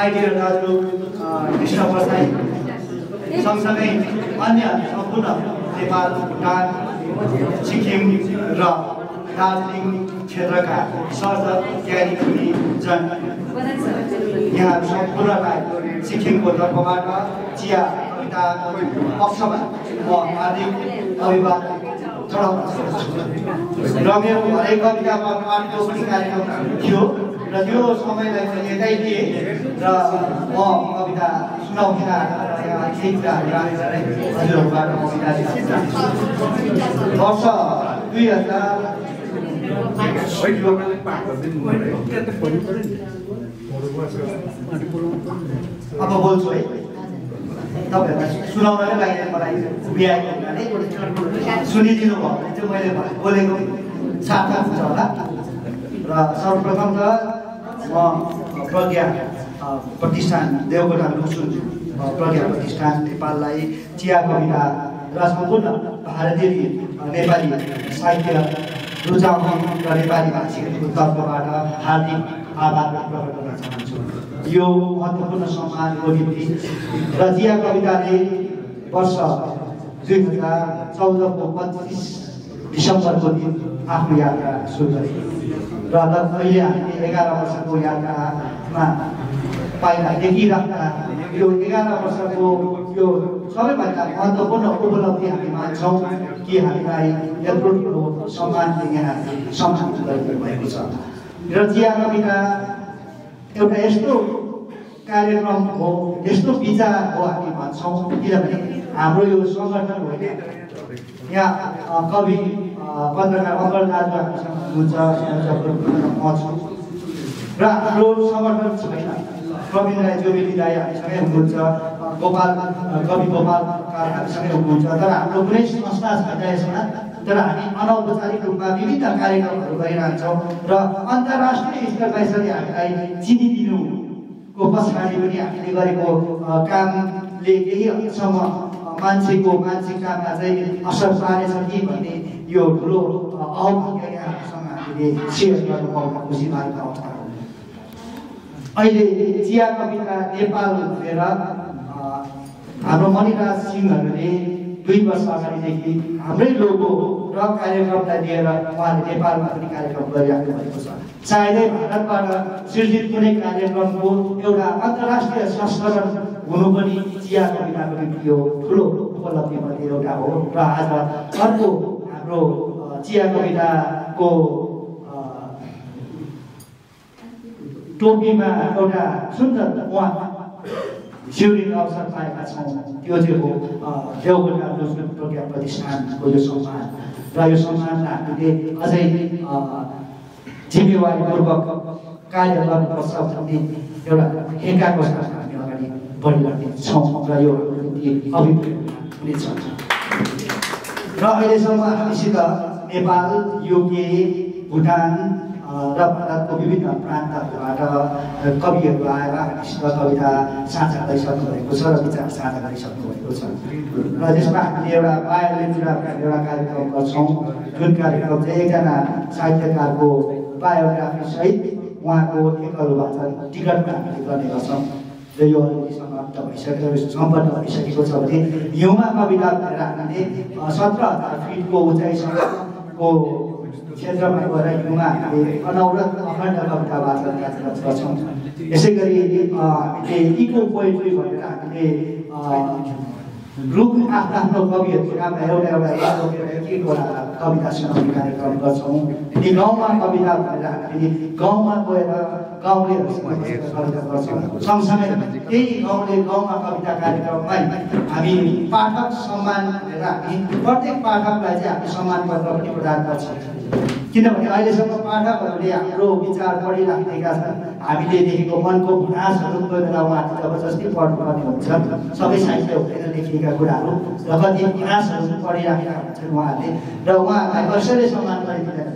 My dear दाजु कृष्ण प्रसाई सँगसँगै अन्य सम्पूर्ण नेपाल, भुटान, सिक्किम र दार्जिलिङ क्षेत्रका सर्जक ज्ञानी गुणी जन यहाँ सम्पूर्णलाई सिक्किमको तर्फबाट चिया कविता पक्षमा म हार्दिक अभिवादन चढाउन चाहन्छु। र मेरो हरेक कवितामा पाठको पनि कार्यक्रम थियो र त्यो समयलाई मैले यतै दिएँ र म कविता सुनाउँदा केही कुराहरू राखेर हजुरहरूबाट म बिदा लिन चाहन्छु। वर्ष 2000 अब बोल्छु है, तपाईँहरूलाई सुनाउनकै लागि मलाई उभिआएको हुनाले सुनिदिनु भयो भने चाहिँ मैले बोलेको सार्थक हुन्छ होला। र सर्वप्रथम त म प्रज्ञा प्रतिष्ठान देवकोटा लुसुन प्रज्ञा प्रतिष्ठान नेपाललाई चिया कविता र सम्पूर्ण भारतीय नेपाली साहित्य रुचाउने र नेपाली भाषीहरूको तर्फबाट हार्दिक आभार प्रकट गर्न चाहन्छु। यो महत्त्वपूर्ण सम्मानको निम्ति र चिया कविताले वर्ष 2014 को 25 डिसेम्बरको दिन आफ्नो यात्रा सुरु गरे र अहिले हामीले 11 वर्षको यात्रामा पाइला देखिराख्दा यो 11 वर्षको यो सबैभन्दा महत्त्वपूर्ण उपलब्धि हामी मान्छौँ कि हामीलाई यत्रो ठुलो सम्मानले यहाँ सम्मानित गरिदिनु भएको छ। र चिया कविता एउटा यस्तो कार्यक्रम हो, यस्तो विचार हो हामी भन्छौँ, किनभने हाम्रो यो सङ्गठन होइन। यहाँ कवि पत्रकार अङ्कल दाजु हामीसँग हुनुहुन्छ म छु र हाम्रो सङ्गठन छैन। प्रवीण राई जोबेली दाई हामीसँगै हुनुहुन्छ, कवि गोपालकार हामीसँगै हुनुहुन्छ, तर हाम्रो कुनै संस्था छैन यसमा। तर हामी अनौपचारिक रूपमा विभिन्न कार्यक्रमहरू गरिरहन्छौँ र अन्तर्राष्ट्रिय स्तरमा यसरी हामीलाई चिनिदिनुको पछाडि पनि हामीले गरेको कामले केही हदसम्म मान्छेको मानसिकतामा चाहिँ असर पारेछ कि भन्ने यो ठुलो अहभाग्य यहाँसँग हामीले सेयर गर्न पाउँदा खुसी लागेको अवस्था हो। अहिले चिया कविता नेपाल भनेर हाम्रो मणिराज सिंहहरूले 2 वर्ष अगाडिदेखि हाम्रै लोगो र कार्यक्रमलाई लिएर उहाँले नेपालमा पनि कार्यक्रम गरिराख्नु भएको छ। सायदै भारतबाट सृजित कुनै कार्यक्रमको एउटा अन्तर्राष्ट्रिय संस्करण हुनु पनि चिया कविताको निम्ति यो ठुलो उपलब्धि मध्ये एउटा हो। र आज अर्को हाम्रो चिया कविताको टोपीमा एउटा सुन्दर उहाँ सिउरिने अवसर पाएका छौँ। त्यो चाहिँ हो देवकोटा लुसुन प्रज्ञा प्रतिष्ठानको यो सम्मान। र यो सम्मानलाई हामीले अझै जिम्मेवारीपूर्वक कार्य गर्नुपर्छ भन्ने एउटा हेकाको साथ हामी अगाडि बढिरहेका छौँ र यो हाम्रो निम्ति अभिप्रेरणा हुनेछ। र अहिलेसम्म हामीसित नेपाल, युके, भुटान र भारतको विभिन्न प्रान्तहरूबाट कविहरू आएर हामीसित कविता साझा गरिसक्नु भएको छ र विचार साझा गरिसक्नु भएको छ। र त्यसमा हामीले एउटा बायोग्राफीको एउटा कार्यक्रम गर्छौँ, जुन कार्यक्रम चाहिँ एकजना साहित्यकारको बायोग्राफी सहित उहाँको एकल वाचन टिकटमा हामीले गर्ने गर्छौँ। र यो समाप्त भइसकेको सम्पन्न भइसकेको छ भने हिउँमा कविता भनेर हामीले 17,000 फिटको उचाइसँगको क्षेत्रमा गएर हिउँमा हामीले अनवरत अखण्ड कविता वाचन कार्यक्रम गर्छौँ। यसै गरी हामीले इको पोएट्री भनेर हामीले ग्रुप आफ्नो कविहरूको नाममा एउटा कविता सुनाउने कार्यक्रम गर्छौँ। अनि गाउँमा कविता भनेर हामीले गाउँमा गएर गाउँलेहरूसँग कविता गर्छौँ। सँगसँगै त्यही गाउँमा कविता कार्यक्रममै हामी पाठक सम्मान भनेर हामी प्रत्येक पाठकलाई चाहिँ हामी सम्मान पत्र पनि प्रदान गर्छौँ। किनभने अहिलेसम्म पाठकहरूले हाम्रो विचार पढिराखेका छन्। हामीले देखेको मनको भुनासहरू कोही बेला उहाँहरूले जबरजस्ती पढ्नुपर्ने हुन्छ, सबै साहित्य हुँदैन लेखिएका कुराहरू, र कति भुनासहरू पढिराखेका हुन्छन् उहाँहरूले, र उहाँहरूलाई कसैले सम्मान गरिदिँदैन।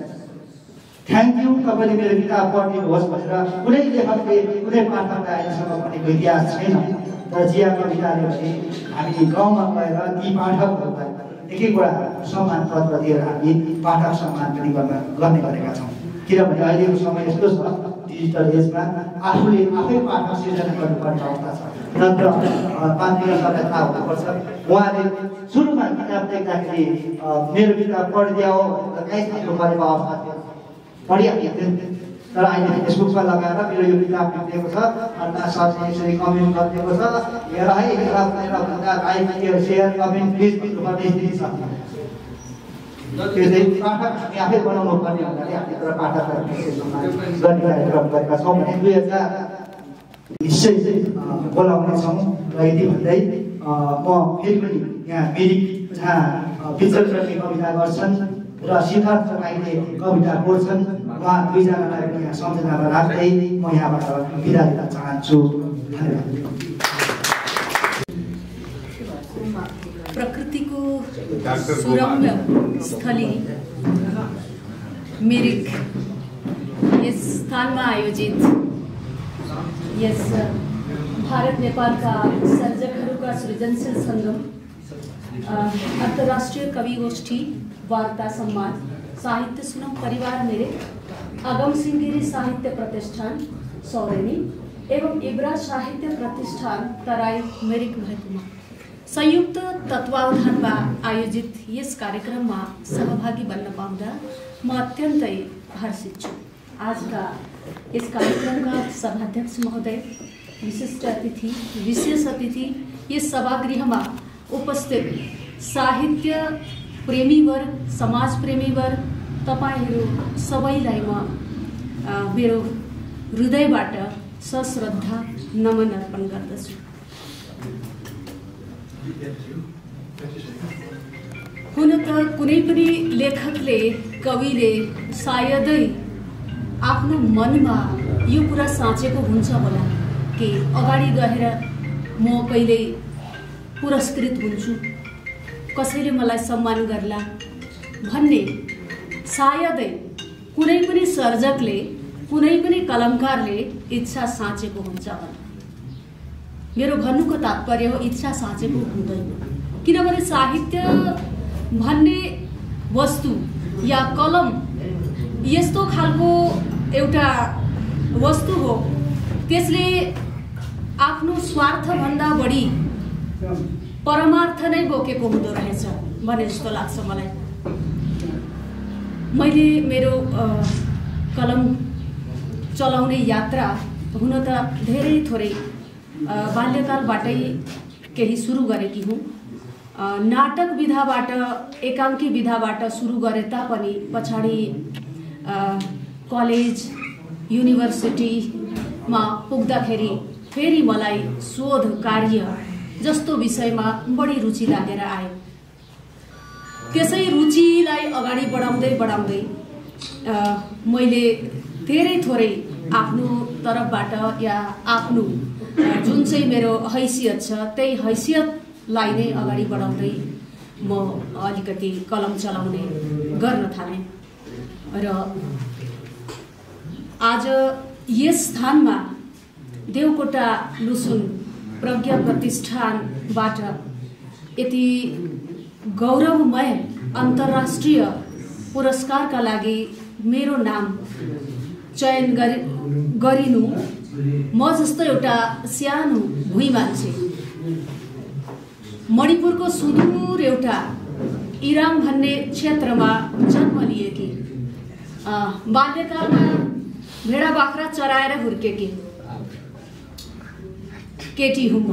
थ्याङ्क यू, तपाईँले मेरो किताब पढिदिनुहोस् भनेर कुनै लेखकले कुनै पाठकलाई अहिलेसम्म भनेको इतिहास छैन। तर चिया कविताले भने हामी गाउँमा गएर ती पाठकहरूलाई एक एकवटा सम्मान पत्र दिएर हामी पाठक सम्मान पनि गर्ने गरेका छौँ। किनभने अहिलेको समय यस्तो छ, डिजिटल एजमा आफूले आफै पाठ सिर्जना गर्नुपर्ने अवस्था छ। नत्र तान्त्रिकतालाई थाहा हुनुपर्छ। उहाँले सुरुमा किताब देख्दाखेरि मेरो किताब पढिदिया हो भनेर कहीँ थाल्नु परेको अवस्था थियो, पढिहाल्थ्यो। तर अहिले फेसबुकमा लगाएर मेरो यो किताब लेखिएको छ, अन्ना सरले यसरी कमेन्ट गरिदिएको छ, हेर है किताब लाइक सेयर कमेन्ट प्लिज गर्नुपर्ने स्थिति छ। त्यो चाहिँ पाठक हामी आफै बनाउनु पर्ने हुनाले हामी तर पाठकहरूलाई गर्ने कार्यक्रम गरेका छौँ भने 2020 चाहिँ बोलाउनेछौँ। र यति भन्दै म फेरि पनि यहाँ मिरिक जहाँ विचल गर्ने कविता गर्छन् र सिद्धार्थ राईले कविता कोर्छन्, उहाँ दुईजनालाई पनि यहाँ सम्झनामा राख्दै म यहाँबाट बिदा दिन चाहन्छु। धन्यवाद। प्रकृतिको सुरम्य स्थली मिरिक यस स्थानमा आयोजित यस भारत नेपालका सर्जकहरूका सृजनशील सङ्गम अन्तर्राष्ट्रिय कवि गोष्ठी वार्ता सम्मान साहित्य सुनम परिवार मिरिक अगम सिंह गिरी साहित्य प्रतिष्ठान सौरेनी एवं इब्रा साहित्य प्रतिष्ठान तराई मिरिक महकुमा संयुक्त तत्वावधानमा आयोजित यस कार्यक्रममा सहभागी बन्न पाउँदा म अत्यन्तै हर्षित छु। आजका यस कार्यक्रमका सभाध्यक्ष महोदय, विशिष्ट अतिथि, विशेष अतिथि, यस सभागृहमा उपस्थित साहित्य प्रेमीवर्ग, समाज प्रेमीवर्ग, तपाईहरू सबैलाई म मेरो हृदयबाट सश्रद्धा नमन अर्पण गर्दछु। हुन त कुनै पनि लेखकले, कविले सायदै आफ्नो मनमा यो कुरा साँचेको हुन्छ होला कि अगाडि गएर म कहिले पुरस्कृत हुन्छु, कसैले मलाई सम्मान गर्ला भन्ने सायदै कुनै पनि सर्जकले, कुनै पनि कलमकारले इच्छा साँचेको हुन्छ होला। मेरो भन्नुको तात्पर्य हो इच्छा साँचेको हुँदैन, किनभने साहित्य भन्ने वस्तु या कलम यस्तो खालको एउटा वस्तु हो, त्यसले आफ्नो स्वार्थभन्दा बढी परमार्थ नै बोकेको हुँदो रहेछ भने जस्तो लाग्छ मलाई। मैले मेरो कलम चलाउने यात्रा हुन त धेरै थोरै बाल्यकालबाटै केही सुरु गरेकी हुँ। नाटक विधाबाट, एकाङ्की विधाबाट सुरु गरे तापनि पछाडि कलेज, युनिभर्सिटीमा पुग्दाखेरि फेरि मलाई शोध कार्य जस्तो विषयमा बढी रुचि लागेर आयो। त्यसै रुचिलाई अगाडि बढाउँदै बढाउँदै मैले धेरै थोरै आफ्नो तर्फबाट या आफ्नो जुन चाहिँ मेरो हैसियत छ त्यही हैसियतलाई नै अगाडि बढाउँदै म अलिकति कलम चलाउने गर्न थालेँ। र आज यस स्थानमा देवकोटा लुसुन प्रज्ञा प्रतिष्ठानबाट यति गौरवमय अन्तर्राष्ट्रिय पुरस्कारका लागि मेरो नाम चयन गरिनु, म जस्तो एउटा सानो भुइँ मान्छे, मणिपुरको सुदूर एउटा इराङ भन्ने क्षेत्रमा जन्म लिएकी, बाल्यकालमा भेडा बाख्रा चराएर हुर्केकी केटी हुँ म।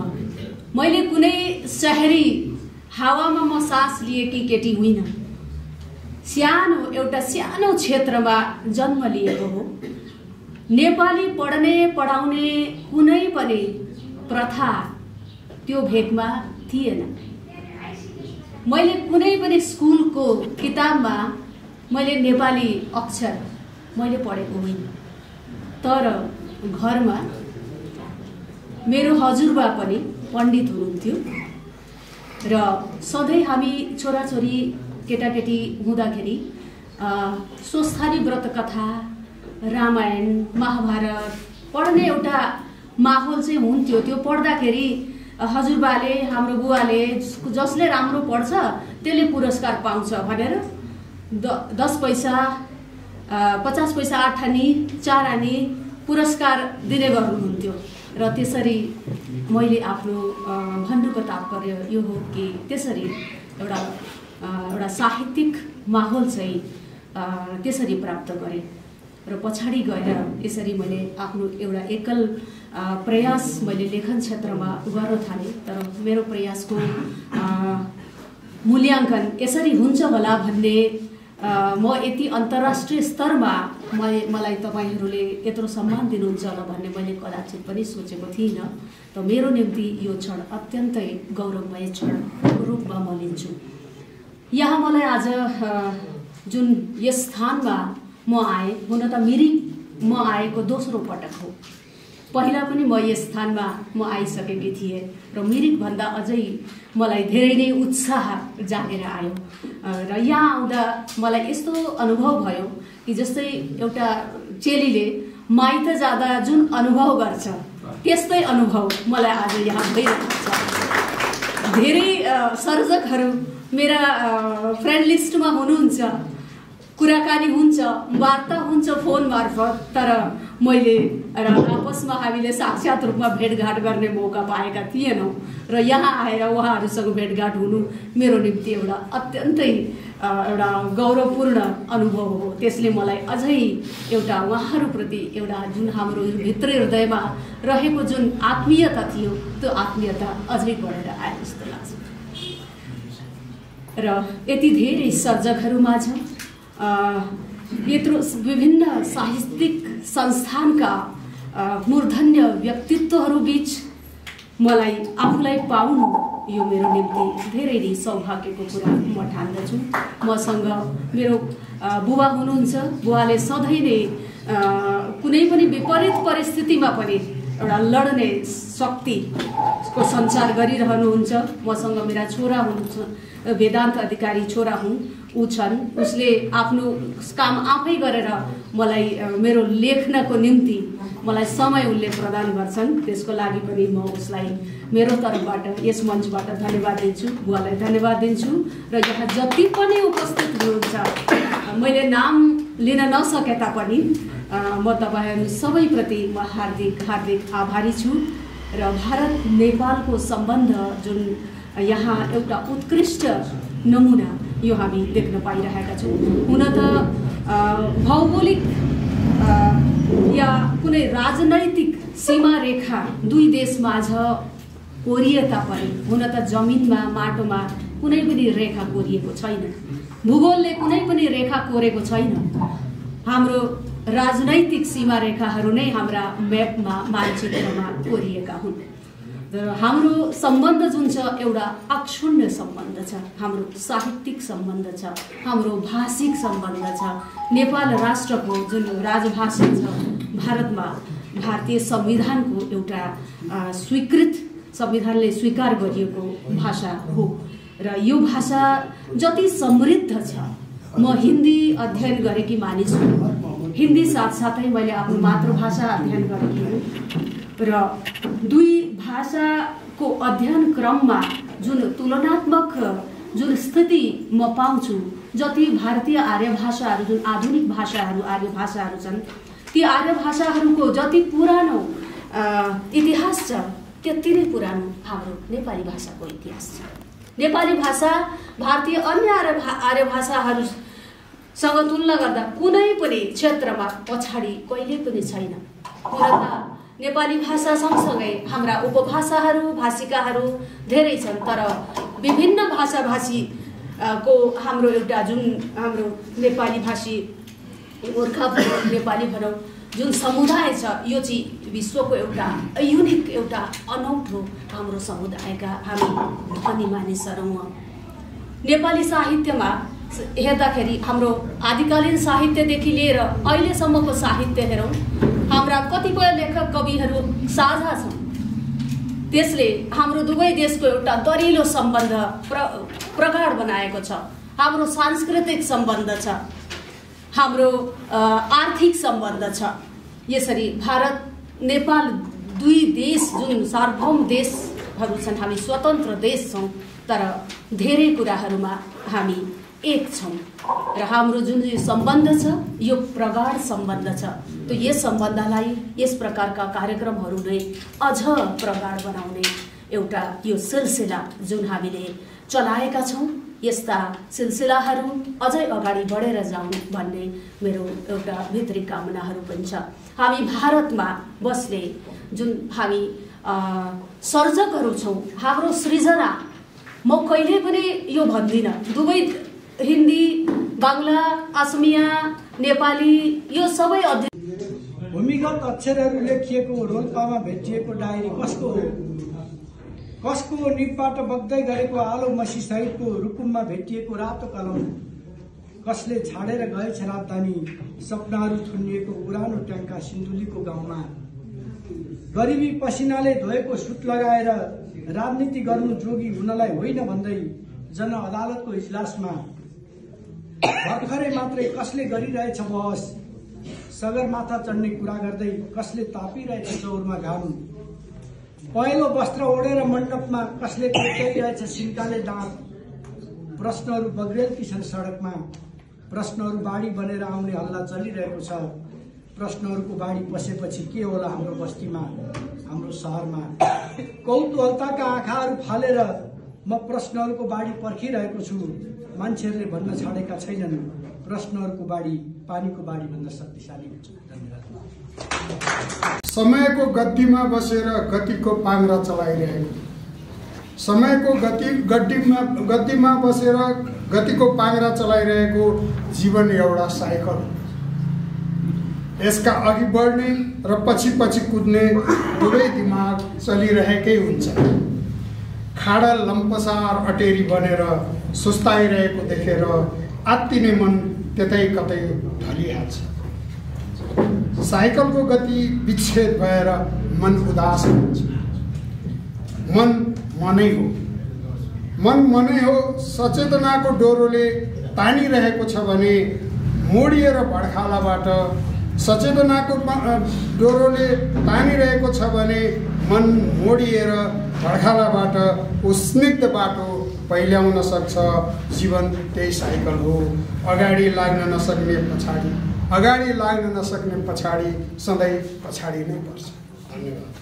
मैले कुनै शहरी हावामा म सास लिएकी केटी होइन, सानो एउटा सानो क्षेत्रमा जन्म लिएको हो। नेपाली पढ्ने पढाउने कुनै पनि प्रथा त्यो भेगमा थिएन। मैले कुनै पनि स्कुलको किताबमा मैले नेपाली अक्षर मैले पढेको होइन। तर घरमा मेरो हजुरबा पनि पण्डित हुनुहुन्थ्यो र सधैँ हामी छोराछोरी केटाकेटी हुँदाखेरि स्वस्थानी व्रत कथा, रामायण, महाभारत पढ्ने एउटा माहौल चाहिँ हुन्थ्यो। त्यो पढ्दाखेरि हजुरबाले, हाम्रो बुवाले जसले राम्रो पढ्छ त्यसले पुरस्कार पाउँछ भनेर 10 पैसा, 50 पैसा 8 आनी 4 आनी पुरस्कार दिने गर्नुहुन्थ्यो र त्यसरी मैले आफ्नो भन्नुको तात्पर्य यो हो कि त्यसरी एउटा साहित्यिक माहौल चाहिँ त्यसरी प्राप्त गरेँ र पछाडि गएर यसरी मैले आफ्नो एउटा एकल प्रयास मैले लेखन क्षेत्रमा गर्न थालेँ। तर मेरो प्रयासको मूल्याङ्कन यसरी हुन्छ होला भन्ने म यति अन्तर्राष्ट्रिय स्तरमा मलाई तपाईहरूले यत्रो सम्मान दिनुहुन्छ होला भन्ने मैले कदाचित पनि सोचेको थिइनँ। त मेरो निम्ति यो क्षण अत्यन्तै गौरवमय क्षणको रूपमा म लिन्छु। यहाँ मलाई आज जुन यस स्थानमा म आएँ, हुन त मिरिक म आएको दोस्रो पटक हो। पहिला पनि म यस स्थानमा म आइसकेकी थिएँ र मिरिकभन्दा अझै मलाई धेरै नै उत्साह जागेर आयो र यहाँ आउँदा मलाई यस्तो अनुभव भयो कि जस्तै एउटा चेलीले माइत जाँदा जुन अनुभव गर्छ त्यस्तै अनुभव मलाई आज यहाँ भइरहेको छ। धेरै सर्जकहरू मेरा फ्रेन्ड लिस्टमा हुनुहुन्छ, कुराकानी हुन्छ, वार्ता हुन्छ फोन मार्फत, तर मैले आपसमा हामीले साक्षात रूपमा भेटघाट गर्ने मौका पाएका थिएनौँ र यहाँ आएर उहाँहरूसँग भेटघाट हुनु मेरो निम्ति एउटा अत्यन्तै एउटा गौरवपूर्ण अनुभव हो। त्यसले मलाई अझै एउटा उहाँहरूप्रति एउटा जुन हाम्रो भित्री हृदयमा रहेको जुन आत्मीयता थियो त्यो आत्मीयता अझै बढेर आए जस्तो लाग्छ। र यति धेरै सर्जकहरूमाझ यत्रो विभिन्न साहित्यिक संस्थानका मूर्धन्य व्यक्तित्वहरू बीच मलाई आफूलाई पाउनु यो मेरो निम्ति धेरै नै सौभाग्यको कुरा म ठान्दछु। मसँग मेरो बुबा हुनुहुन्छ, बुवाले सधैँ नै कुनै पनि विपरीत परिस्थितिमा पनि एउटा लड्ने शक्तिको सञ्चार गरिरहनुहुन्छ। मसँग मेरा छोरा हुनुहुन्छ, वेदान्त अधिकारी छोरा हुन्, ऊ छन्, उसले आफ्नो काम आफै गरेर मलाई मेरो लेख्नको निम्ति मलाई समय उनले प्रदान गर्छन्। त्यसको लागि पनि म उसलाई मेरो तर्फबाट यस मञ्चबाट धन्यवाद दिन्छु, बुवालाई धन्यवाद दिन्छु। र यहाँ जति पनि उपस्थित हुनुहुन्छ, मैले नाम लिन नसके तापनि म तपाईहरू सबैप्रति म हार्दिक हार्दिक आभारी छु। र भारत नेपालको सम्बन्ध जुन यहाँ एउटा उत्कृष्ट नमुना यो हामी देख्न पाइरहेका छौँ। हुन त भौगोलिक या कुनै राजनैतिक सीमा रेखा दुई देशमाझ कोरिए तापनि हुन त जमिनमा माटोमा कुनै पनि रेखा कोरिएको छैन, भूगोलले कुनै पनि रेखा कोरेको छैन। हाम्रो राजनैतिक सीमा रेखाहरू नै हाम्रा म्यापमा मानचित्रमा कोरिएका हुन्। हाम्रो सम्बन्ध जुन छ एउटा अक्षुण्ण सम्बन्ध छ, हाम्रो साहित्यिक सम्बन्ध छ, हाम्रो भाषिक सम्बन्ध छ। नेपाल राष्ट्रको जुन राजभाषा छ भारतमा भारतीय संविधानको एउटा स्वीकृत, संविधानले स्वीकार गरिएको भाषा हो र यो भाषा जति समृद्ध छ। म हिन्दी अध्ययन गरेकी मानिस हुँ, हिन्दी साथसाथै मैले आफ्नो मातृभाषा अध्ययन गरेकी हुँ र दुई भाषाको अध्ययन क्रममा जुन तुलनात्मक जुन स्थिति म पाउँछु, जति भारतीय आर्य भाषाहरू जुन आधुनिक भाषाहरू आर्य भाषाहरू छन्, ती आर्य भाषाहरूको जति पुरानो इतिहास छ त्यति नै पुरानो हाम्रो नेपाली भाषाको इतिहास छ। नेपाली भाषा भारतीय अन्य आर्य भाषाहरूसँग तुलना गर्दा कुनै पनि क्षेत्रमा पछाडि कहिले पनि छैन। हुन त नेपाली भाषा सँगसँगै हाम्रा उपभाषाहरू भाषिकाहरू धेरै छन्, तर विभिन्न भाषाभाषीको हाम्रो एउटा जुन हाम्रो नेपाली भाषी गोर्खा भनौँ, नेपाली भनौँ, जुन समुदाय छ यो चाहिँ विश्वको एउटा युनिक एउटा अनौठो हाम्रो समुदायका हामी धनी मानिसहरू हौँ। नेपाली साहित्यमा हेर्दाखेरि हाम्रो आदिकालीन साहित्यदेखि लिएर अहिलेसम्मको साहित्य हेरौँ, हाम्रा कतिपय लेखक कविहरू साझा छन्। त्यसले हाम्रो दुवै देशको एउटा दरिलो सम्बन्ध प्रगाढ बनाएको छ। हाम्रो सांस्कृतिक सम्बन्ध छ, हाम्रो आर्थिक सम्बन्ध छ। यसरी भारत नेपाल दुई देश जुन सार्वभौम देशहरू छन्, हामी स्वतन्त्र देश छौँ, तर धेरै कुराहरूमा हामी एक छौँ र हाम्रो जुन यो सम्बन्ध छ यो प्रगाढ सम्बन्ध छ। त यस सम्बन्धलाई यस प्रकारका कार्यक्रमहरूले अझ प्रगाढ बनाउने एउटा यो सिलसिला जुन हामीले चलाएका छौँ, यस्ता सिलसिलाहरू अझै अगाडि बढेर जाउँ भन्ने मेरो एउटा भित्री कामनाहरू पनि छ। हामी भारतमा बस्ने जुन हामी सर्जकहरू छौँ, हाम्रो सृजना म कहिले पनि यो भन्दिनँ दुवै हिन्दी बाङ्ला असमिया नेपाली यो सबै भूमिगत अक्षरहरू लेखिएको रोल्पामा भेटिएको डायरी कसको हो? कसको निपबाट बग्दै गरेको आलो मसी सहितको रुकुममा भेटिएको रातो कलम? कसले छाडेर गएछ राजधानी सपनाहरू थुनिएको पुरानो ट्याङ्का सिन्धुलीको गाउँमा? गरिबी पसिनाले धोएको सुट लगाएर राजनीति गर्नु जोगी हुनलाई होइन भन्दै जनअदालतको इजलासमा भर्खरै मात्रै कसले गरिरहेछ बहस? सगरमाथा चढ्ने कुरा गर्दै कसले तापिरहेछ चौरमा घाम? पहेँलो वस्त्र ओढेर मण्डपमा कसले कोट्याइरहेछ सिन्काले दाँत? प्रश्नहरू बग्रेलती छन् सडकमा, प्रश्नहरू बाढी बनेर आउने हल्ला चलिरहेको छ। प्रश्नहरूको बाढी पसेपछि के होला हाम्रो बस्तीमा, हाम्रो शहरमा? कौतूहलताका आँखाहरू फालेर म प्रश्नहरूको बाढी पर्खिरहेको छु। मान्छेहरूले भन्न छाडेका छैनन् प्रश्नहरूको बाढी पानीको बाढी भन्दा शक्तिशाली हुन्छ। धन्यवाद। समयको गद्दीमा बसेर गतिको पाङ्ग्रा चलाइरहेको, समयको गद्दीमा बसेर गतिको पाङ्ग्रा चलाइरहेको जीवन एउटा साइकल। यसका अघि बढ्ने र पछि कुद्ने दुवै दिमाग चलिरहेकै हुन्छ। खाडा लम्पसार अटेरी बनेर सुस्ताइरहेको देखेर आत्तिने मन त्यतै कतै ढलिहाल्छ। साइकलको गति विच्छेद भएर मन उदास हुन्छ। मन मनै हो सचेतनाको डोरोले तानिरहेको छ भने मोडिएर भड्खालाबाट, सचेतनाको डोरोले तानिरहेको छ भने मन मोडिएर भड्खालाबाट स्निग्ध बाटो पहिल्याउन सक्छ। जीवन त्यही साइकल हो। अगाडि लाग्न नसक्ने पछाडि सधैँ पछाडि नै पर्छ। धन्यवाद।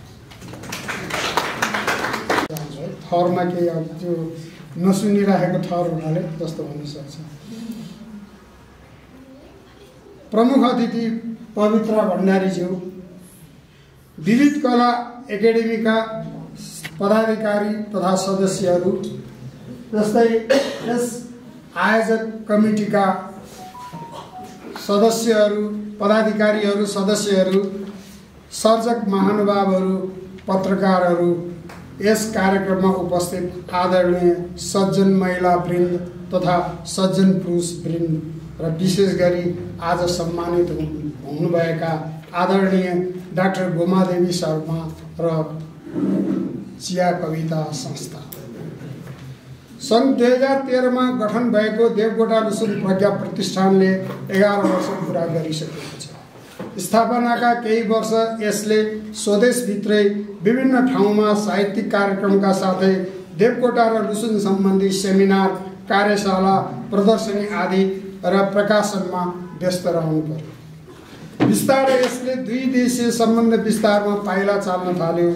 थरमा केही अब त्यो नसुनिरहेको थर हुनाले जस्तो हुन सक्छ। प्रमुख अतिथि पवित्रा भण्डारीज्यू, विविध कला एकाडेमीका पदाधिकारी तथा सदस्यहरू, जस्तै यस आयोजक कमिटीका सदस्यहरू, पदाधिकारीहरू, सदस्यहरू, सर्जक महानुभावहरू, पत्रकारहरू, यस कार्यक्रममा उपस्थित आदरणीय सज्जन महिला वृन्द तथा सज्जन पुरुष वृन्द र विशेष गरी आज सम्मानित हुनुभएका आदरणीय डाक्टर गोमादेवी शर्मा र चिया कविता संस्था। सन् 2013मा गठन भएको देवकोटा लुसुङ प्रज्ञा प्रतिष्ठानले 11 वर्ष पुरा गरिसकेको छ। स्थापनाका केही वर्ष यसले स्वदेशभित्रै विभिन्न ठाउँमा साहित्यिक कार्यक्रमका साथै देवकोटा र लुसुङ सम्बन्धी सेमिनार, कार्यशाला, प्रदर्शनी आदि र प्रकाशनमा व्यस्त रहनु पर्यो। बिस्तारै यसले दुई देशीय सम्बन्ध विस्तारमा पाइला चाल्न थाल्यो।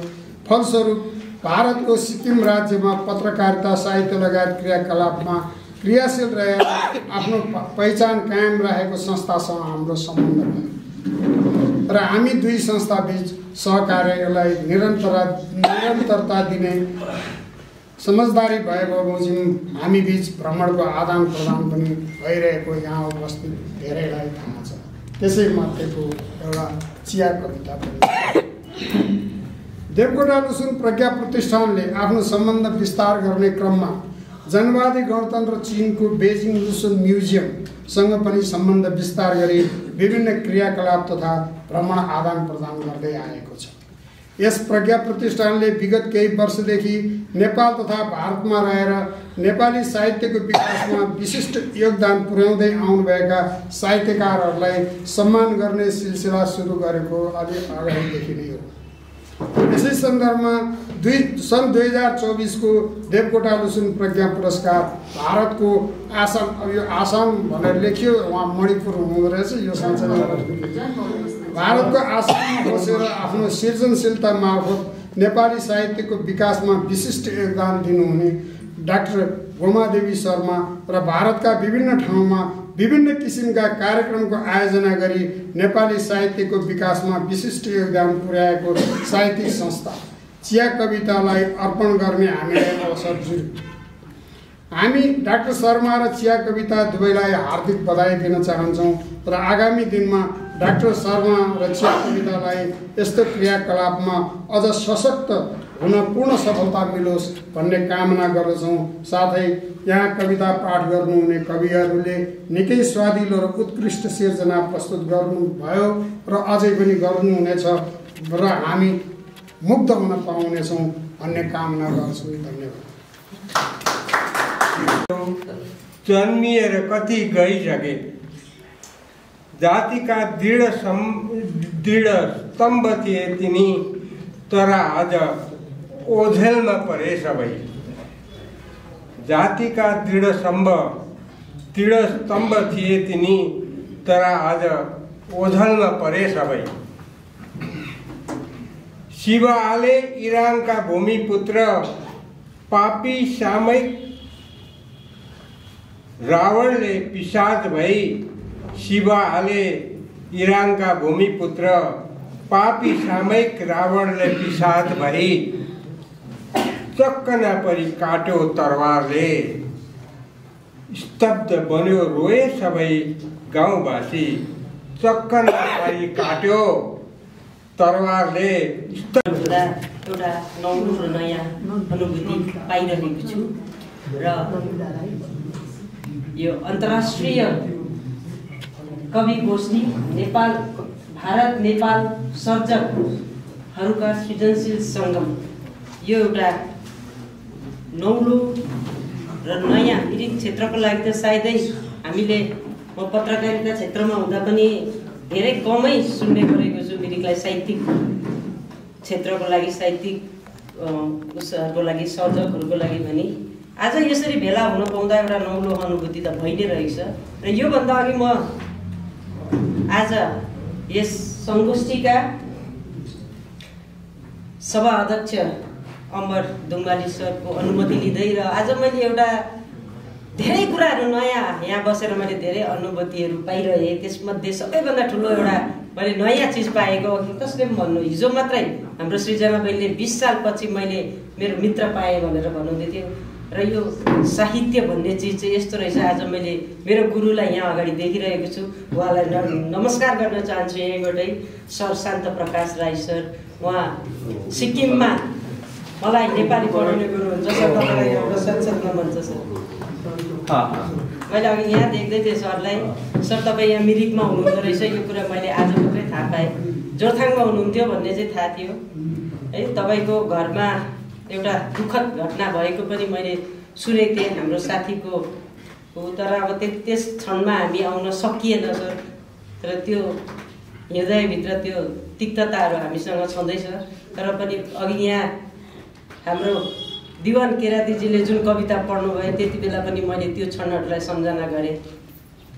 फलस्वरूप भारतको सिक्किम राज्यमा पत्रकारिता, साहित्य लगायत क्रियाकलापमा क्रियाशील रहेर आफ्नो पहिचान कायम राखेको संस्थासँग हाम्रो सम्बन्ध भयो र हामी दुई संस्थाबीच सहकार्यलाई निरन्तरता दिने समझदारी भएको बमोजिम हामी बीच भ्रमणको आदान प्रदान पनि भइरहेको यहाँ उपस्थित धेरैलाई थाहा छ। त्यसै मध्येको एउटा चिया कविता पनि। देवकोटा लुसुङ प्रज्ञा प्रतिष्ठानले आफ्नो सम्बन्ध विस्तार गर्ने क्रममा जनवादी गणतन्त्र चीनको बेजिङ लुसुङ म्युजियमसँग पनि सम्बन्ध विस्तार गरी विभिन्न क्रियाकलाप तथा भ्रमण आदान प्रदान गर्दै आएको छ। यस प्रज्ञा प्रतिष्ठानले विगत केही वर्षदेखि नेपाल तथा भारतमा रहेर नेपाली साहित्यको विकासमा विशिष्ट योगदान पुर्याउँदै आउनुभएका साहित्यकारहरूलाई सम्मान गर्ने सिलसिला सुरु गरेको अलि अगाडिदेखि नै हो। यसै सन्दर्भमा सन् 2024 को देवकोटा लुसुन प्रज्ञा पुरस्कार भारतको आसाम, अब यो आसाम भनेर लेखियो, उहाँ मणिपुर हुनुहुँदो रहेछ, यो संसार भारतको आसाममा बसेर आफ्नो सृजनशीलता मार्फत नेपाली साहित्यको विकासमा विशिष्ट योगदान दिनुहुने डाक्टर गोमादेवी शर्मा र भारतका विभिन्न ठाउँमा विभिन्न किसिमका कार्यक्रमको आयोजना गरी नेपाली साहित्यको विकासमा विशिष्ट योगदान पुर्याएको साहित्यिक संस्था चिया कवितालाई अर्पण गर्ने हामीलाई अवसर जुर्यो। हामी डाक्टर शर्मा र चिया कविता दुवैलाई हार्दिक बधाई दिन चाहन्छौँ र आगामी दिनमा डाक्टर शर्मा र चिया कवितालाई यस्तो क्रियाकलापमा अझ सशक्त हुन पूर्ण सफलता मिलोस् भन्ने कामना गर्दछौँ। साथै यहाँ कविता पाठ गर्नुहुने कविहरूले निकै स्वादिलो र उत्कृष्ट सिर्जना प्रस्तुत गर्नुभयो र अझै पनि गर्नुहुनेछ र हामी मुग्ध हुन पाउनेछौँ भन्ने कामना गर्छु। धन्यवाद। जन्मिएर कति गइसके, जातिका दृढ स्तम्भ थिए तिनी, तर आज ओझेलमा परे सबै। जातिका दृढ स्तम्भ थिए तिनी, तर आज ओझेलमा परे सबै। शिवाले इरानका भूमिपुत्र पापी सामयिक रावणले पिशाच भई। शिवाले इरानका भूमिपुत्र पापी सामयिक रावणले पिशाच भई। चक्क नपरी काट्यो तरवारले, स्तब्ध बन्यो रोए सबै गाउँवासी। चक्क नपरी काट्यो तरवारले। एउटा नौलो र नयाँ अनुभूति पाइरहेको छु र यो अन्तर्राष्ट्रिय कवि गोष्ठी नेपाल भारत नेपाल सर्जकहरूका सृजनशील सङ्गम, यो एउटा नौलो र नयाँ मिरिक क्षेत्रको लागि त सायदै हामीले म पत्रकारिता क्षेत्रमा हुँदा पनि धेरै कमै सुन्ने गरेको छु मिरिकलाई साहित्यिक क्षेत्रको लागि, साहित्यिक उसहरूको लागि, सर्जकहरूको लागि पनि। आज यसरी भेला हुन पाउँदा एउटा नौलो अनुभूति त भइ नै रहेको छ। र योभन्दा अघि म आज यस सङ्गोष्ठीका सभा अध्यक्ष अमर दुङ्गाली सरको अनुमति लिँदै र आज मैले एउटा धेरै कुराहरू नयाँ यहाँ बसेर मैले धेरै अनुभूतिहरू पाइरहेँ। त्यसमध्ये सबैभन्दा ठुलो एउटा मैले नयाँ चिज पाएको, कसले पनि भन्नु, हिजो मात्रै हाम्रो सृजना बहिनीले 20 सालपछि मैले मेरो मित्र पाएँ भनेर भन्नुहुँदै थियो। र यो साहित्य भन्ने चिज चाहिँ यस्तो रहेछ। आज मैले मेरो गुरुलाई यहाँ अगाडि देखिरहेको छु, उहाँलाई नमस्कार गर्न चाहन्छु यहीँबाटै। सर शान्त प्रकाश राई सर, उहाँ सिक्किममा मलाई नेपाली पढाउने गुरु हुन्छ। सर तपाईँलाई एउटा संसद नमन छ सर। मैले अघि यहाँ देख्दै थिएँ सरलाई। सर तपाईँ यहाँ मिरिकमा हुनुहुँदो रहेछ, यो कुरा मैले आज मात्रै थाहा पाएँ। जोरथाङमा हुनुहुन्थ्यो भन्ने चाहिँ थाहा थियो है। तपाईँको घरमा एउटा दुःखद घटना भएको पनि मैले सुनेको थिएँ हाम्रो साथीको हो, तर अब त्यस क्षणमा हामी आउन सकिएन सर। तर त्यो हृदयभित्र त्यो तिक्तताहरू हामीसँग छँदैछ। तर पनि अघि यहाँ हाम्रो दिवान केरातीजीले जुन कविता पढ्नुभयो त्यति बेला पनि मैले त्यो क्षणहरूलाई सम्झना गरेँ,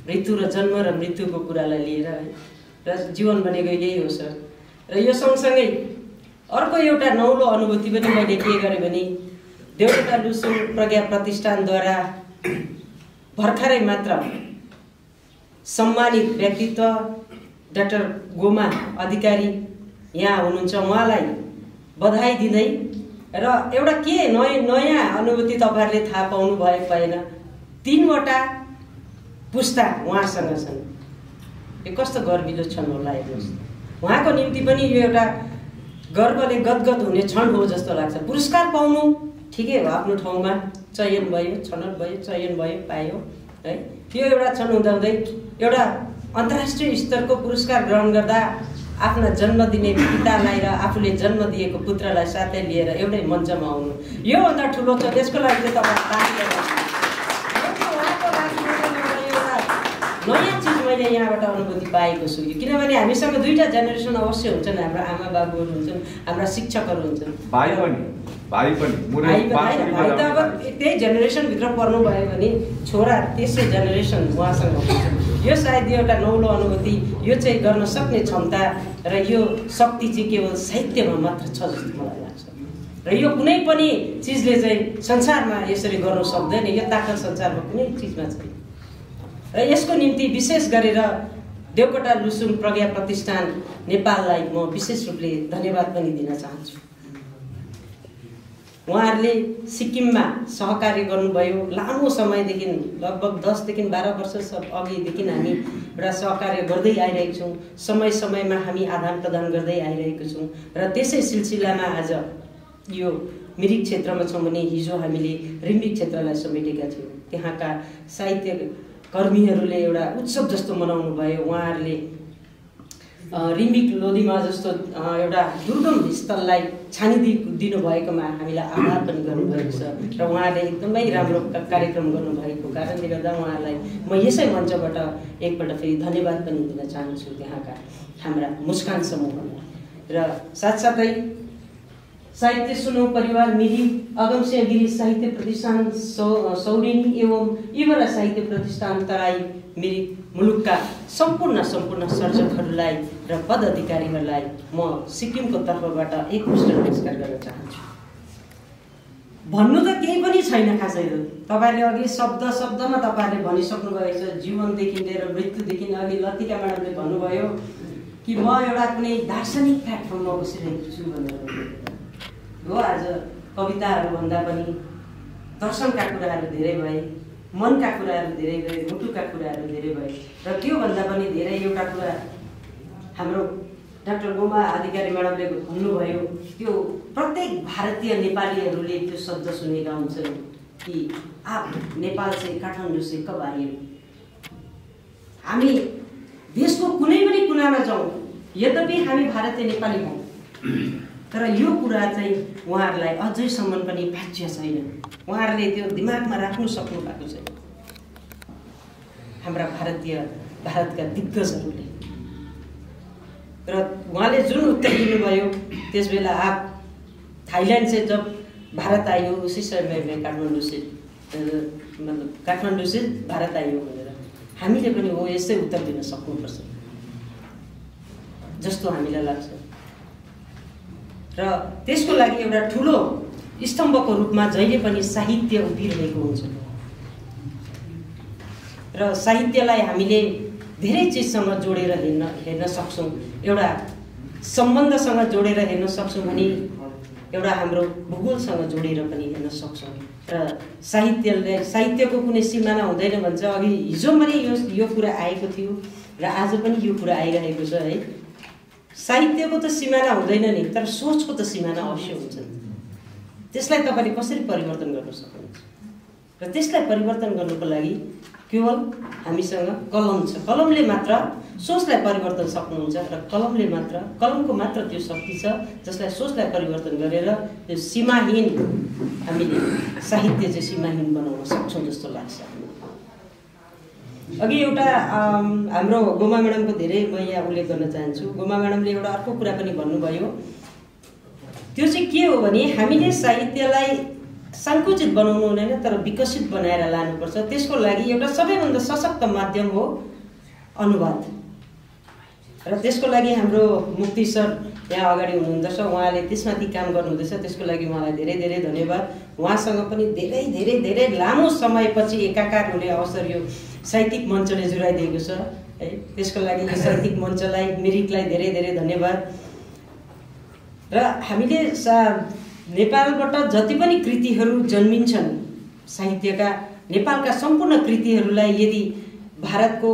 मृत्यु र जन्म र मृत्युको कुरालाई लिएर है। र जीवन भनेको यही हो सर। र यो सँगसँगै अर्को एउटा नौलो अनुभूति पनि मैले के गरेँ भने देवकोटा लुसुन प्रज्ञा प्रतिष्ठानद्वारा भर्खरै मात्र सम्मानित व्यक्तित्व डाक्टर गोमा अधिकारी यहाँ हुनुहुन्छ, उहाँलाई बधाई दिँदै र एउटा के नयाँ अनुभूति तपाईँहरूले थाहा पाउनु भएको भएन, 3वटा पुस्ता उहाँसँग छन्। यो कस्तो गर्विलो क्षण होला हेर्नुहोस्। उहाँको निम्ति पनि यो एउटा गर्वले गदगद हुने क्षण हो जस्तो लाग्छ। पुरस्कार पाउनु ठिकै हो, आफ्नो ठाउँमा चयन भयो, छनौट भयो, चयन भयो, पायो है। त्यो एउटा क्षण हुँदाहुँदै एउटा अन्तर्राष्ट्रिय स्तरको पुरस्कार ग्रहण गर्दा आफ्ना जन्म दिने पितालाई र आफूले जन्म दिएको पुत्रलाई साथै लिएर एउटै मञ्चमा आउनु, योभन्दा ठुलो छ। त्यसको लागि चाहिँ तपाईँ ताली बजाउनु। उहाँको लागि एउटा नयाँ चिज मैले यहाँबाट अनुभूति पाएको छु। किनभने हामीसँग दुईटा जेनेरेसन अवश्य हुन्छन्, हाम्रो आमा बाबुहरू हुन्छन्, हाम्रा शिक्षकहरू हुन्छन्, भाइ पनि भाइ त अब त्यही जेनेरेसनभित्र पर्नुभयो भने छोरा तेस्रो जेनेरेसन उहाँसँग हुन्छ। यो सायद एउटा नौलो अनुभूति, यो चाहिँ गर्न सक्ने क्षमता र यो शक्ति चाहिँ केवल साहित्यमा मात्र छ जस्तो मलाई लाग्छ। र यो कुनै पनि चिजले चाहिँ संसारमा यसरी गर्नु सक्दैन, यो ताकत संसारमा कुनै चिजमा छैन। र यसको निम्ति विशेष गरेर देवकोटा लुसुङ प्रज्ञा प्रतिष्ठान नेपाललाई म विशेष रूपले धन्यवाद पनि दिन चाहन्छु। उहाँहरूले सिक्किममा सहकार्य गर्नुभयो, लामो समयदेखि लगभग 10 देखि 12 वर्ष अघिदेखि हामी एउटा सहकार्य गर्दै आइरहेको छौँ। समय समयमा हामी आदान प्रदान गर्दै आइरहेको छौँ र त्यसै सिलसिलामा आज यो मिरिक क्षेत्रमा छौँ भने हिजो हामीले रिम्बिक क्षेत्रलाई समेटेका थियौँ। त्यहाँका साहित्य कर्मीहरूले एउटा उत्सव जस्तो मनाउनु भयो। उहाँहरूले रिम्बिक लोधीमा जस्तो एउटा दुर्गम स्थललाई छानिदिनु भएकोमा हामीलाई आभार पनि गर्नुभएको छ र उहाँले एकदमै राम्रो कार्यक्रम गर्नुभएको कारणले गर्दा उहाँहरूलाई म यसै मञ्चबाट एकपल्ट फेरि धन्यवाद पनि दिन चाहन्छु त्यहाँका हाम्रा मुस्कान समूहलाई। र साथसाथै साहित्य सुनौ परिवार मिरिक, अगमसिंह गिरी साहित्य प्रतिष्ठान सौरेनी एवं इवरा साहित्य प्रतिष्ठान तराई मिरिक मुलुकका सम्पूर्ण सर्जकहरूलाई र पदाधिकारीहरूलाई म सिक्किमको तर्फबाट एकमुष्ट नमस्कार गर्न चाहन्छु। भन्नु त केही पनि छैन खासै। तपाईँले अघि शब्दमा तपाईँहरूले भनिसक्नु भएको छ, जीवनदेखि लिएर मृत्युदेखि। अघि लतिका म्याडमले भन्नुभयो कि म एउटा कुनै दार्शनिक प्लेटफर्ममा बसिरहेको छु भनेर हो। आज कविताहरू भन्दा पनि दर्शनका कुराहरू धेरै भए, मनका कुराहरू धेरै भए, मुटुका कुराहरू धेरै भए र त्योभन्दा पनि धेरै एउटा कुरा हाम्रो डाक्टर गोमा अधिकारी म्याडमले भन्नुभयो, त्यो प्रत्येक भारतीय नेपालीहरूले त्यो शब्द सुनेका हुन्छन् कि आप नेपाल से काठमाडौँ से कब आए। हामी देशको कुनै पनि कुनामा जाउँ, यद्यपि हामी भारतीय नेपाली हौँ, तर यो कुरा चाहिँ उहाँहरूलाई अझैसम्म पनि बाँच्य छैन। उहाँहरूले त्यो दिमागमा राख्नु सक्नु भएको छैन। हाम्रा भारतका दिग्गजहरूले र उहाँले जुन उत्तर दिनुभयो त्यस बेला आप थाईलैंड से जब भारत आई हो उसी समय में काठमाडौँ से मतलब काठमाडौँ से भारत आई हो भनेर हामीले पनि हो यसै उत्तर दिन सक्नुपर्छ जस्तो हामीलाई लाग्छ। र त्यसको लागि एउटा ठुलो स्तम्भको रूपमा जहिले पनि साहित्य उभिरहेको हुन्छ र साहित्यलाई हामीले धेरै चिजसँग जोडेर हेर्न सक्छौँ। एउटा सम्बन्धसँग जोडेर हेर्न सक्छौँ भने एउटा हाम्रो भूगोलसँग जोडेर पनि हेर्न सक्छौँ। र साहित्यको कुनै सिमाना हुँदैन भन्छ। अघि हिजो पनि यो कुरा आएको थियो र आज पनि यो कुरा आइरहेको छ है। साहित्यको त सिमाना हुँदैन नि, तर सोचको त सिमाना अवश्य हुन्छ। त्यसलाई तपाईँले कसरी परिवर्तन गर्न सक्नुहुन्छ? र त्यसलाई परिवर्तन गर्नको लागि केवल हामीसँग कलम छ। कलमले मात्र सोचलाई परिवर्तन सक्नुहुन्छ र कलमको मात्र त्यो शक्ति छ जसलाई सोचलाई परिवर्तन गरेर त्यो सीमाहीन हामीले साहित्य चाहिँ सीमाहीन बनाउन सक्छौँ जस्तो लाग्छ। अघि एउटा हाम्रो गोमा म्याडमको धेरै म यहाँ उल्लेख गर्न चाहन्छु। गोमा म्याडमले एउटा अर्को कुरा पनि भन्नुभयो, त्यो चाहिँ के हो भने हामीले साहित्यलाई सङ्कुचित बनाउनु हुँदैन तर विकसित बनाएर लानुपर्छ। त्यसको लागि एउटा सबैभन्दा सशक्त माध्यम हो अनुवाद। र त्यसको लागि हाम्रो मुक्ति सर यहाँ अगाडि हुनुहुँदछ, उहाँले त्यसमाथि काम गर्नुहुँदैछ। त्यसको लागि उहाँलाई धेरै धेरै धन्यवाद। उहाँसँग पनि धेरै धेरै धेरै लामो समयपछि एकाकार हुने अवसर यो साहित्यिक मञ्चले जुराइदिएको छ है। त्यसको लागि यो साहित्यिक मञ्चलाई मिरिकलाई धेरै धेरै धन्यवाद। र हामीले नेपालबाट जति पनि कृतिहरू जन्मिन्छन् साहित्यका, नेपालका सम्पूर्ण कृतिहरूलाई यदि भारतको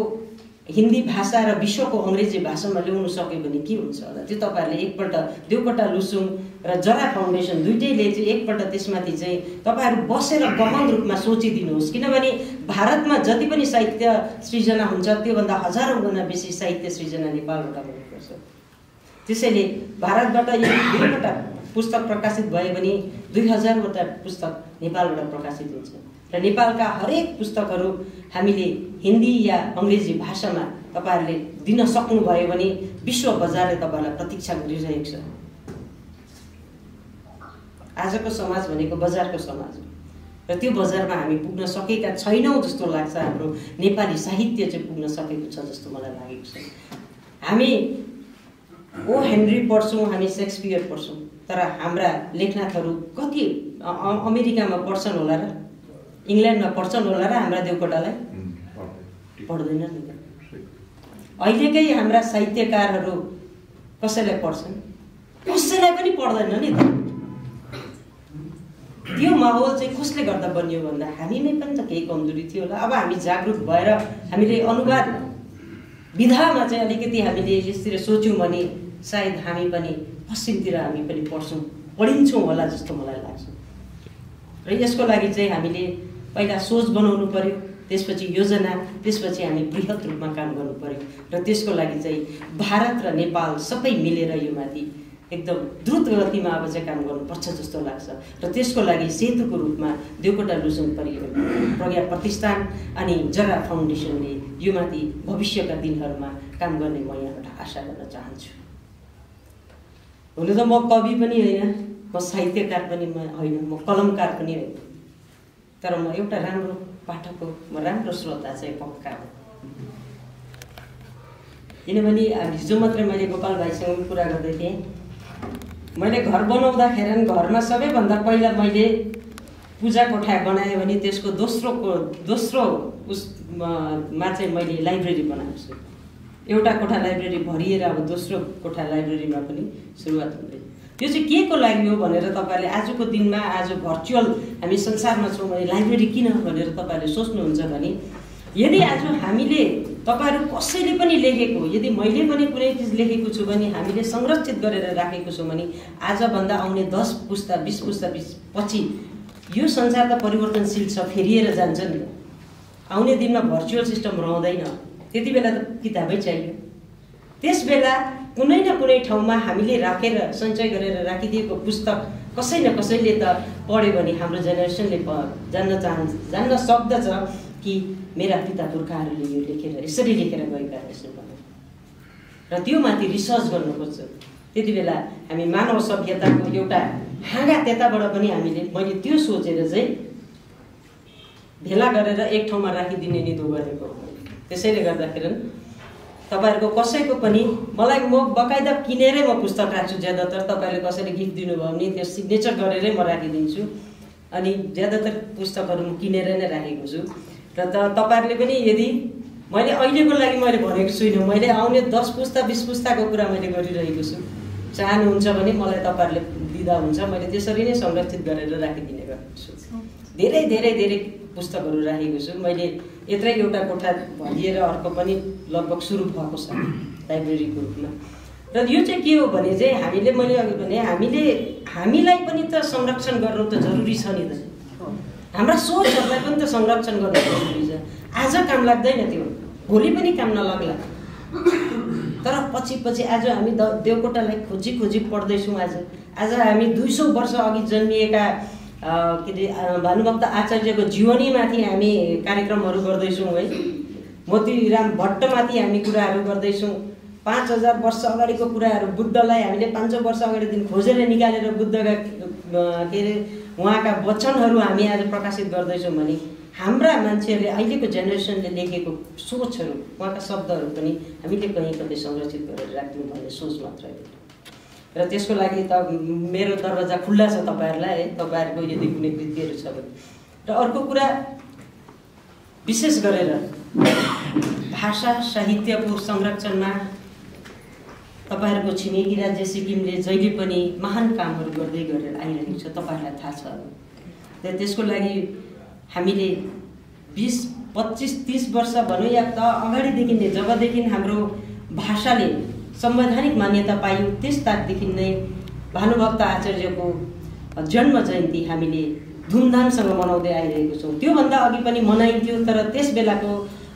हिन्दी भाषा र विश्वको अङ्ग्रेजी भाषामा ल्याउनु सक्यो भने के हुन्छ होला? त्यो तपाईँहरूले एकपल्ट देवकोटा लुसुङ र जरा फाउन्डेसन दुइटैले चाहिँ एकपल्ट त्यसमाथि चाहिँ तपाईँहरू बसेर गहन रूपमा सोचिदिनुहोस्। किनभने भारतमा जति पनि साहित्य सृजना हुन्छ त्योभन्दा हजारौँ गुणा बेसी साहित्य सृजना नेपालबाट हुनुपर्छ। त्यसैले भारतबाट यो 2वटा पुस्तक प्रकाशित भयो भने 2000वटा पुस्तक नेपालबाट प्रकाशित हुन्छ र नेपालका हरेक पुस्तकहरू हामीले हिन्दी या अङ्ग्रेजी भाषामा तपाईहरुले दिन सक्नुभयो भने विश्व बजारले तपाईहरुलाई प्रतीक्षा गरिरहेको छ। आजको समाज भनेको बजारको समाज हो र त्यो बजारमा हामी पुग्न सकेका छैनौं जस्तो लाग्छ। हाम्रो नेपाली साहित्य चाहिँ पुग्न सकेको छ जस्तो मलाई लागेको छ। हामी ओ हेनरी पढ्छौं, हामी शेक्सपियर पढ्छौं, तर हाम्रा लेखनाथहरू कति अमेरिकामा पढ्छन् होला र इंग्ल्यान्डमा पढ्छन् होला र हाम्रा देवकोटालाई पढ्दैनन् नि। अहिलेकै हाम्रा साहित्यकारहरू कसैलाई पढ्छन्? कसैलाई पनि पढ्दैन नि त। त्यो माहौल चाहिँ कसले गर्दा बन्यो भन्दा हामीमै पनि त केही कमजोरी थियो होला। अब हामी जागरुक भएर हामीले अनुवाद विधामा चाहिँ अलिकति हामीले यसतिर सोच्यौं भने सायद हामी पनि पश्चिमतिर हामी पनि पढिन्छौं होला जस्तो मलाई लाग्छ। र यसको लागि चाहिँ हामीले पहिला सोच बनाउनु पर्यो, त्यसपछि योजना, त्यसपछि हामी बृहत रूपमा काम गर्नु पर्यो र त्यसको लागि चाहिँ भारत र नेपाल सबै मिलेर यो माथि एकदम द्रुत गतिमा अब चाहिँ काम गर्नुपर्छ जस्तो लाग्छ। र त्यसको लागि सेतुको रूपमा देवकोटा लुसुङ प्रज्ञा प्रतिष्ठान अनि जरा फाउन्डेसनले यो माथि भविष्यका दिनहरूमा काम गर्ने म यहाँबाट आशा गर्न चाहन्छु। हुन त म कवि पनि होइन, म साहित्यकार पनि होइन, म कलमकार पनि होइन, तर म एउटा राम्रो पाठक हो, म राम्रो श्रोता चाहिँ पक्का हो। किनभने हिजो मात्रै मैले गोपाल भाइसँग कुरा गर्दै थिएँ। मैले घर बनाउँदाखेरि घरमा सबैभन्दा पहिला मैले पूजा कोठा बनाएँ भने त्यसको दोस्रो उसमा चाहिँ मैले लाइब्रेरी बनाएको छु। एउटा कोठा लाइब्रेरी भरिएर अब दोस्रो कोठा लाइब्रेरीमा पनि सुरुवात हुँदै। त्यो चाहिँ के को लागि हो भनेर तपाईहरुले आजको दिनमा आज भर्चुअल हामी संसारमा छौं भने लाइब्रेरी किन भनेर तपाईहरुले सोच्नुहुन्छ भने यदि आज हामीले तपाईहरु कसैले पनि लेखेको, यदि मैले पनि कुनै चीज लेखेको छु भने हामीले संरक्षित गरेर राखेको छौं भने आज भन्दा आउने 10 पुस्ता 20 पुस्ता पछि यो संसार त परिवर्तनशील छ, फेरिएर जान्छ नि। आउने दिनमा भर्चुअल सिस्टम रहँदैन, त्यति बेला त किताबै चाहियो। त्यसबेला कुनै न कुनै ठाउँमा हामीले राखेर सञ्चय गरेर राखिदिएको पुस्तक कसै न कसैले त पढ्यो भने हाम्रो जेनेरेसनले जान्न सक्दछ कि मेरा पिता पुर्खाहरूले यो लेखेर यसरी लेखेर गएका रहेछन् भनेर। र त्यो माथि रिसर्च गर्नु खोज्छ। त्यति बेला हामी मानव सभ्यताको एउटा हाँगा त्यताबाट पनि हामीले मैले त्यो सोचेर चाहिँ भेला गरेर एक ठाउँमा राखिदिने निधो गरेको। त्यसैले गर्दाखेरि तपाईहरुको कसैको पनि मलाई म बकाइदा किनेरै म पुस्तक राख्छु। ज्यादातर तपाईहरुले कसैले गिफ्ट दिनुभयो भने त्यो सिग्नेचर गरेरै म राखिदिन्छु। अनि ज्यादातर पुस्तकहरु म किनेर नै राखेको छु। र तपाईहरुले पनि यदि मैले अहिलेको लागि मैले भनेको छुइनँ, मैले आउने 10 पुस्ता 20 पुस्ताको कुरा मैले गरिरहेको छु। चाहनुहुन्छ भने मलाई तपाईहरुले दिदा हुन्छ, मैले त्यसरी नै संरक्षित गरेर राखिदिने गर्छु। धेरै धेरै धेरै पुस्तकहरु राखेको छु मैले। यत्रै एउटा कोठा भरिएर अर्को पनि लगभग सुरु भएको छ लाइब्रेरीको रूपमा। र यो चाहिँ के हो भने चाहिँ हामीले मैले अघि भने हामीलाई पनि त संरक्षण गर्नु त जरुरी छ नि त। हाम्रा सोचहरुलाई पनि त संरक्षण गर्नु जरुरी छ। आज काम लाग्दैन त्यो, भोलि पनि काम नलाग्ला। तर पछि आज हामी देवकोटालाई खोजी पढ्दैछौँ। आज हामी 200 वर्ष अघि जन्मिएका भानुभक्त आचार्यको जीवनीमाथि हामी कार्यक्रमहरू गर्दैछौँ है। मोतीराम भट्टमाथि हामी कुराहरू गर्दैछौँ। 5000 वर्ष अगाडिको कुराहरू, बुद्धलाई हामीले 500 वर्ष अगाडिदेखि खोजेर निकालेर बुद्धका उहाँका वचनहरू हामी आज प्रकाशित गर्दैछौँ भने हाम्रा मान्छेहरूले अहिलेको जेनेरेसनले लेखेको सोचहरू, उहाँका शब्दहरू पनि हामीले कहीँ कतै संरक्षित गरेर राख्नु भन्ने सोच मात्रै हो। र त्यसको लागि त मेरो दरवाजा खुल्ला छ तपाईहरुलाई है, तपाईहरुको यदि कुनै कृतिहरू छ भने। र अर्को कुरा विशेष गरेर भाषा साहित्यको संरक्षणमा तपाईहरुको छिमेकी राज्य सिक्किमले जहिले पनि महान कामहरू गर्दै गरेर आइरहेको छ, तपाईहरुलाई थाहा छ। र त्यसको लागि हामीले 20 25 30 वर्ष भनौँ या त अगाडिदेखि नै जबदेखि हाम्रो भाषाले संवैधानिक मान्यता पायो त्यस ताकदेखि नै भानुभक्त आचार्यको जन्म जयन्ती हामीले धुमधामसँग मनाउँदै आइरहेको छौँ। त्योभन्दा अघि पनि मनाइन्थ्यो, तर त्यस बेलाको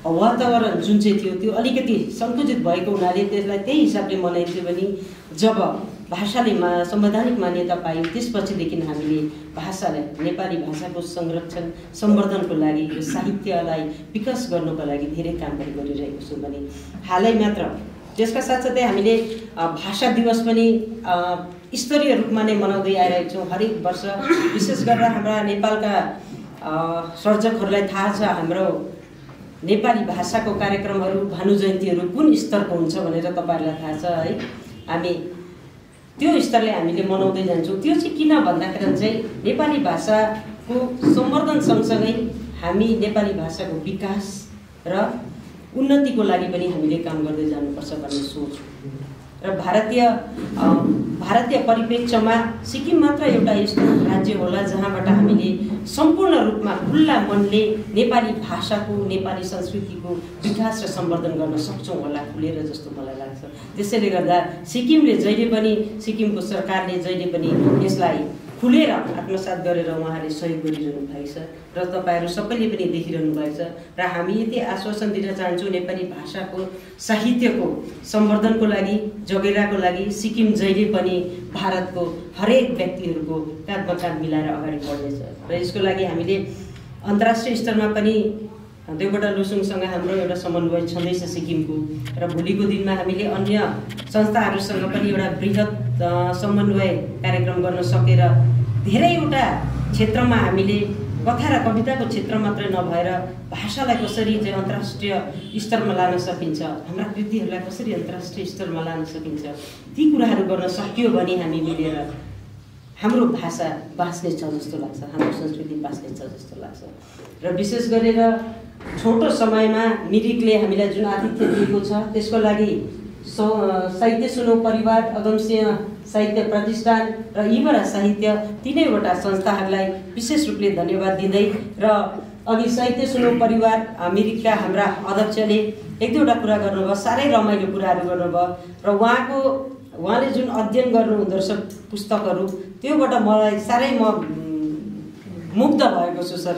वातावरण जुन चाहिँ थियो त्यो अलिकति सङ्कुचित भएको हुनाले त्यसलाई त्यही हिसाबले मनाइन्थ्यो भने जब भाषाले संवैधानिक मान्यता पायौँ त्यसपछिदेखि हामीले भाषालाई नेपाली भाषाको संरक्षण सम्वर्धनको लागि यो साहित्यलाई विकास गर्नको लागि धेरै कामहरू गरिरहेको छौँ भने हालै मात्र त्यसका साथसाथै हामीले भाषा दिवस पनि स्तरीय रूपमा नै मनाउँदै आइरहेको छौँ हरेक वर्ष। विशेष गरेर हाम्रा नेपालका सर्जकहरूलाई थाहा छ हाम्रो नेपाली भाषाको कार्यक्रमहरू भानु जयन्तीहरू कुन स्तरको हुन्छ भनेर तपाईँहरूलाई थाहा छ है। हामी त्यो स्तरले हामीले मनाउँदै जान्छौँ। त्यो चाहिँ किन भन्दाखेरि चाहिँ नेपाली भाषाको सम्वर्धन सँगसँगै हामी नेपाली भाषाको विकास र उन्नतिको लागि पनि हामीले काम गर्दै जानुपर्छ भन्ने सोच र भारतीय परिप्रेक्ष्यमा सिक्किम मात्र एउटा यस्तो राज्य होला जहाँबाट हामीले सम्पूर्ण रूपमा खुल्ला मनले नेपाली भाषाको नेपाली संस्कृतिको विकास र सम्वर्धन गर्न सक्छौँ होला खुलेर जस्तो मलाई लाग्छ। त्यसैले गर्दा सिक्किमको सरकारले जहिले पनि यसलाई खुलेर आत्मसात गरेर उहाँले सहयोग गरिरहनु भएको छ र तपाईँहरू सबैले पनि देखिरहनु भएको छ र हामी यति आश्वासन दिन चाहन्छौँ नेपाली भाषाको साहित्यको सम्वर्धनको लागि जगेराको लागि सिक्किम जहिले पनि भारतको हरेक व्यक्तिहरूको काँधमा काँध मिलाएर अगाडि बढ्नेछ र यसको लागि हामीले अन्तर्राष्ट्रिय स्तरमा पनि देवकोटा लुसुङसँग हाम्रो एउटा समन्वय छँदैछ सिक्किमको र भोलिको दिनमा हामीले अन्य संस्थाहरूसँग पनि एउटा बृहत समन्वय कार्यक्रम गर्न सकेर धेरैवटा क्षेत्रमा हामीले कथा र कविताको क्षेत्र मात्रै नभएर भाषालाई कसरी चाहिँ अन्तर्राष्ट्रिय स्तरमा लान सकिन्छ, हाम्रा कृतिहरूलाई कसरी अन्तर्राष्ट्रिय स्तरमा लान सकिन्छ, ती कुराहरू गर्न सकियो भने हामी मिलेर हाम्रो भाषा बाँच्ने छ जस्तो लाग्छ, हाम्रो संस्कृति बाँच्ने छ जस्तो लाग्छ। र विशेष गरेर छोटो समयमा मिरिकले हामीलाई जुन आतिथ्य दिएको छ त्यसको लागि साहित्य सुनौ परिवार, अगमसिंह साहित्य प्रतिष्ठान र इबरा साहित्य तीनैवटा संस्थाहरूलाई विशेष रूपले धन्यवाद दिँदै र अघि साहित्य सुनौ परिवार मिरिकका हाम्रा अध्यक्षले एक दुईवटा कुरा गर्नुभयो, साह्रै रमाइलो कुराहरू गर्नुभयो र उहाँले जुन अध्ययन गर्नुहुँदो रहेछ पुस्तकहरू त्योबाट मलाई साह्रै म मुग्ध भएको छु सर।